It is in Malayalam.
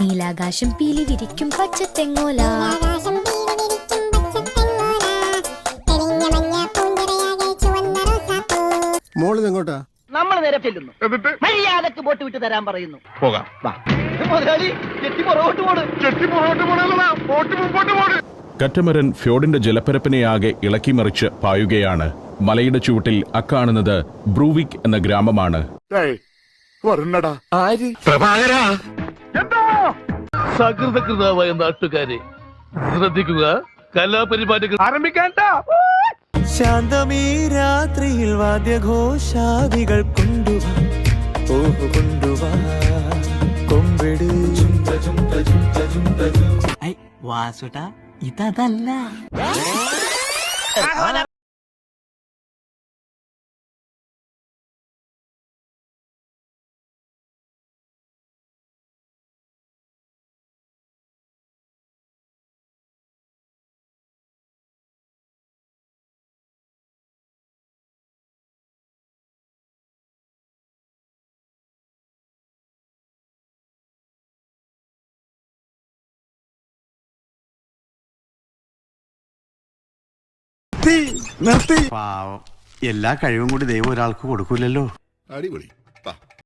നീലാകാശം പീലി വിരിക്കും പച്ചത്തെങ്ങോല. മോളിതെങ്ങോട്ടാ? നമ്മൾ നേരെ ചെല്ലുന്നു. മര്യാദക്ക് ബോട്ട് വിട്ട് തരാൻ പറയുന്നു. പോകാം. മുതലാളി ചെട്ടി പുറകോട്ട് പോണ്. കറ്റമരൻ ഫ്യോർഡിന്റെ ജലപ്പരപ്പിനെയാകെ ഇളക്കിമറിച്ച് പായുകയാണ്. മലയുടെ ചുവട്ടിൽ അക്കാണുന്നത് ബ്രൂവിക് എന്ന ഗ്രാമമാണ്. സകൃതകൃതാവായ നാട്ടുകാരെ ശ്രദ്ധിക്കുക, കലാപരിപാടികൾ ആരംഭിക്കാൻ. ശാന്തമീ രാത്രിയിൽ വാദ്യഘോഷാദികൾ കൊണ്ടുവാ കൊമ്പിട് വാസുട്ട ഇതല്ല. പാവം, എല്ലാ കഴിവും കൂടി ദൈവം ഒരാൾക്ക് കൊടുക്കൂലല്ലോ. അടിപൊളി.